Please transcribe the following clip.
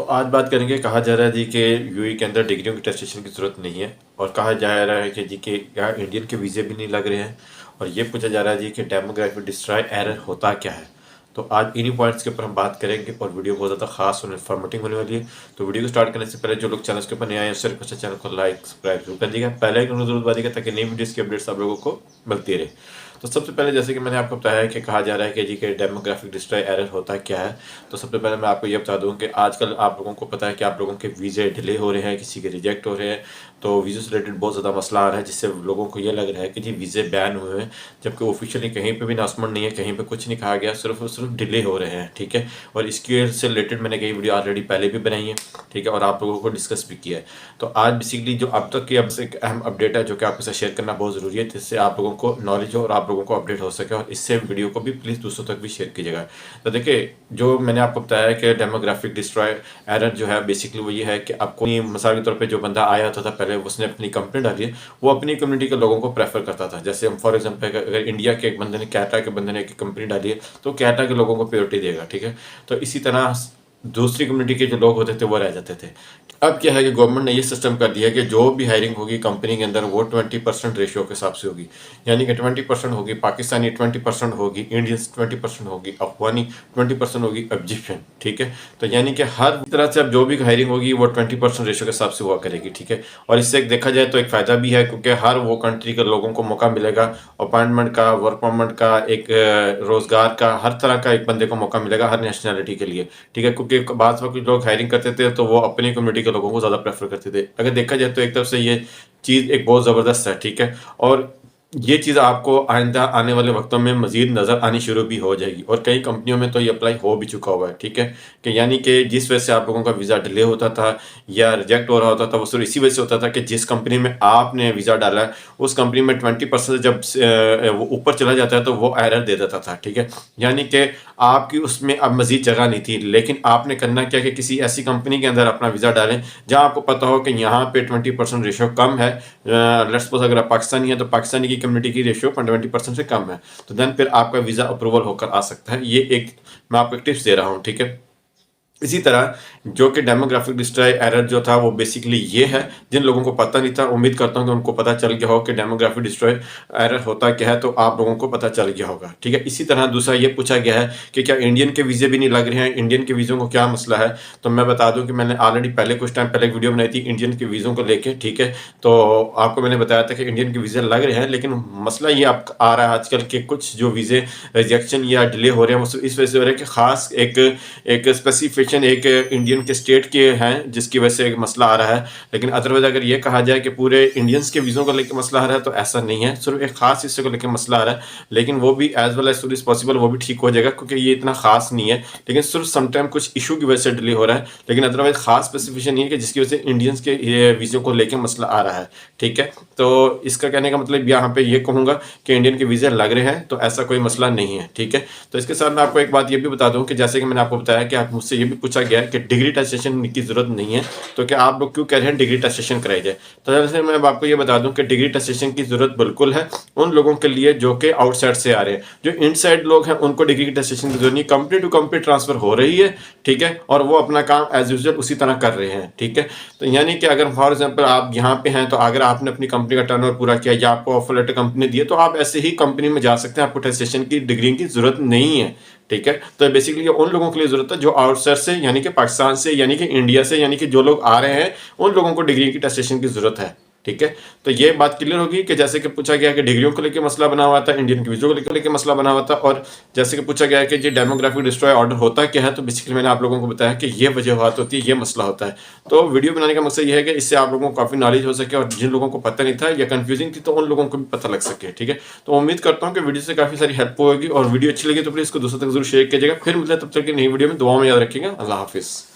तो आज बात करेंगे। कहा जा रहा है जी कि यूएई के अंदर डिग्रियों की टेस्टेशन की ज़रूरत नहीं है, और कहा जा रहा है कि जी कि यहाँ इंडियन के वीज़े भी नहीं लग रहे हैं। और ये पूछा जा रहा है जी कि डेमोग्राफिक डिस्ट्रॉय एरर होता क्या है। तो आज इन्हीं पॉइंट्स के ऊपर हम बात करेंगे, और वीडियो बहुत ज़्यादा खास और इन्फॉर्मेटिव होने वाली है। तो वीडियो को स्टार्ट करने से पहले जो लोग चैनल के ऊपर नए आए हैं उससे रिक्वेस्ट है चैनल को लाइक सब्सक्राइब जरूर कर दिएगा, पहले एक जरूर बता दिएगा ताकि नई वीडियोज़ की अपडेट्स आप लोगों को मिलती रहे। तो सबसे पहले जैसे कि मैंने आपको बताया कि कहा जा रहा है कि जी के डेमोग्राफिक डिस्ट्रॉय एरर होता क्या है। तो सबसे पहले मैं आपको ये बता दूं कि आजकल आप लोगों को पता है कि आप लोगों के वीज़े डिले हो रहे हैं, किसी के रिजेक्ट हो रहे हैं। तो वीज़े से रिलेटेड बहुत ज़्यादा मसला आ रहा है, जिससे लोगों को ये लग रहा है कि जी वीज़े बैन हुए हैं, जबकि ऑफिशियली कहीं पे भी अनाउंसमेंट नहीं है, कहीं पे कुछ नहीं कहा गया, सिर्फ और सिर्फ डिले हो रहे हैं। ठीक है, और इसके से रिलेटेड मैंने कई वीडियो ऑलरेडी पहले भी बनाई है, ठीक है, और आप लोगों को डिस्कस भी किया है। तो आज बेसिकली जो अब तक की अब से एक अहम अपडेट है जो कि आपके साथ शेयर करना बहुत ज़रूरी है, जिससे आप लोगों को नॉलेज हो और आप लोगों को अपडेट हो सके, और इससे वीडियो को भी प्लीज़ दूसरों तक भी शेयर कीजिएगा। तो देखिए, जो मैंने आपको बताया कि डेमोग्राफिक डिस्ट्रॉय एरर जो है बेसिकली वो ये है कि आपको मिसाल के तौर पे जो बंदा आया होता था पहले, उसने अपनी कंपनी डाली है, वो अपनी कम्युनिटी के लोगों को प्रेफर करता था। जैसे हम फॉर एग्जांपल अगर इंडिया के एक बंदे ने, कैटा के बंदे ने एक कंपनी डाली है, तो कैटा के लोगों को प्रायोरिटी देगा। ठीक है, तो इसी तरह दूसरी कम्युनिटी के जो लोग होते थे वो रह जाते थे। अब क्या है कि गवर्नमेंट ने ये सिस्टम कर दिया है कि जो भी हायरिंग होगी कंपनी के अंदर वो 20% रेशियो के हिसाब से होगी। यानी कि 20% होगी पाकिस्तानी, 20% होगी इंडियंस, 20% होगी अफगानी, 20% होगी इजिप्शियन। ठीक है, तो यानी कि हर तरह से अब जो भी हायरिंग होगी वो 20% रेशियो के हिसाब से हुआ करेगी। ठीक है, और इससे एक देखा जाए तो एक फ़ायदा भी है, क्योंकि हर वो कंट्री के लोगों को मौका मिलेगा अपॉइंटमेंट का, वर्क परमिट का, एक रोज़गार का, हर तरह का एक बंदे को मौका मिलेगा हर नेशनैलिटी के लिए। ठीक है, क्योंकि बाद में कुछ लोग हायरिंग करते थे तो वो अपनी कम्युनिटी के लोगों को ज़्यादा प्रेफर करते थे। अगर देखा जाए तो एक तरफ से ये चीज़ एक बहुत ज़बरदस्त है। ठीक है, और ये चीज़ आपको आइंदा आने वाले वक्तों में मज़ीद नज़र आनी शुरू भी हो जाएगी, और कई कंपनियों में तो ये अप्लाई हो भी चुका हुआ है। ठीक है, कि यानी कि जिस वजह से आप लोगों का वीज़ा डिले होता था या रिजेक्ट हो रहा होता था, वो सिर्फ इसी वजह से होता था कि जिस कंपनी में आपने वीज़ा डाला है उस कंपनी में 20% जब वो ऊपर चला जाता है तो वो एरर दे देता था। ठीक है, यानी कि आपकी उसमें अब मज़ीद जगह नहीं थी, लेकिन आपने करना क्या कि किसी ऐसी कंपनी के अंदर अपना वीज़ा डालें जहाँ आपको पता हो कि यहाँ पे 20% रेशियो कम है। लेट्स सपोज अगर आप पाकिस्तानी है तो पाकिस्तानी की कम्युनिटी की रेशियो 20% से कम है, तो देन फिर आपका वीज़ा अप्रूवल होकर आ सकता है। ये एक मैं आपको टिप्स दे रहा हूँ। ठीक है, इसी तरह जो कि डेमोग्राफिक डिस्ट्रॉय एरर जो था वो बेसिकली ये है, जिन लोगों को पता नहीं था उम्मीद करता हूँ कि उनको पता चल गया हो कि डेमोग्राफिक डिस्ट्रॉय एरर होता क्या है, तो आप लोगों को पता चल गया होगा। ठीक है, इसी तरह दूसरा ये पूछा गया है कि क्या इंडियन के वीज़े भी नहीं लग रहे हैं, इंडियन के वीज़ों को क्या मसला है। तो मैं बता दूँ कि मैंने ऑलरेडी पहले कुछ टाइम पहले एक वीडियो बनाई थी इंडियन के वीज़ों को लेकर। ठीक है, तो आपको मैंने बताया था कि इंडियन के वीज़े लग रहे हैं, लेकिन मसला ये आप आ रहा है आजकल के कुछ जो वीज़े रिजेक्शन या डिले हो रहे हैं वो इस वजह से हो रहा है कि ख़ास एक स्पेसिफिकेशन एक इंडियन के स्टेट के हैं जिसकी वजह से एक मसला आ रहा है। लेकिन अदरवाइज अगर ये कहा जाए कि पूरे इंडियंस के वीज़ों को लेकर मसला आ रहा है तो ऐसा नहीं है, सिर्फ एक खास हिस्से को लेकर मसला आ रहा है। लेकिन वो भी as well as soon as possible वो भी ठीक हो जाएगा, क्योंकि ये इतना खास नहीं है, लेकिन सिर्फ समटाइम कुछ इशू की वजह से डिले हो रहा है। लेकिन अदरवाइज खास स्पेसिफिकेशन ये है कि जिसकी वजह से इंडियंस के वीज़ों को लेकर मसला आ रहा है। ठीक है, तो इसका कहने का मतलब यहाँ पे ये कहूँगा कि इंडियन के वीज़े लग रहे हैं तो ऐसा कोई मसला नहीं है। ठीक है, तो इसके साथ मैं आपको एक बात ये भी बता दूँ कि जैसे कि मैंने आपको बताया कि आप मुझसे ये भी पूछा गया है कि डिग्री टेस्टेशन की ज़रूरत नहीं है, तो क्या आप लोग क्यों कह रहे हैं डिग्री टेस्टेशन कराई जाए। तो जैसे मैं आपको ये बता दूं कि डिग्री टेस्टेशन की ज़रूरत बिल्कुल है उन लोगों के लिए जो कि आउटसाइड से आ रहे हैं। जो इनसाइड लोग हैं उनको डिग्री की टेस्टेशन की जरूरत नहीं, कंपनी टू कंपनी ट्रांसफर हो रही है। ठीक है, और वो अपना काम एज यूजुअल उसी तरह कर रहे हैं। ठीक है, तो यानी कि अगर फॉर एग्जाम्पल आप यहाँ पे हैं तो अगर आपने अपनी कंपनी का टर्नओवर पूरा किया या आपको ऑफर लेटर कंपनी दिए तो आप ऐसे ही कंपनी में जा सकते हैं, आपको टेस्टेशन की डिग्री की जरूरत नहीं है। ठीक है, तो बेसिकली उन लोगों के लिए जरूरत है जो आउटसाइड से यानी कि पाकिस्तान से यानी कि इंडिया से यानी कि जो लोग आ रहे हैं उन लोगों को डिग्री की टेस्टेशन की जरूरत है। ठीक है, तो ये बात क्लियर होगी कि जैसे कि पूछा गया कि डिग्रियों को लेकर मसला बना हुआ था, इंडियन की वीज़ों को लेकर मसला बना हुआ था, और जैसे कि पूछा गया है कि ये डेमोग्राफिक डिस्ट्रॉय ऑर्डर होता क्या है, तो बेसिकली मैंने आप लोगों को बताया कि ये वजूहत होती है, ये मसला होता है। तो वीडियो बनाने का मकसद ये है कि इससे आप लोगों को काफ़ी नॉलेज हो सके, और जिन लोगों को पता नहीं था या कन्फ्यूजिंग थी तो उन लोगों को भी पता लग सके। ठीक है, तो उम्मीद करता हूँ कि वीडियो से काफ़ी सारी हेल्प होगी, और वीडियो अच्छी लगी तो प्लीज़ इसको दूसरों तक जरूर शेयर कीजिएगा। फिर मिलते हैं तब तक की नई वीडियो में, दुआ में याद रखिएगा। अल्लाह हाफिज़।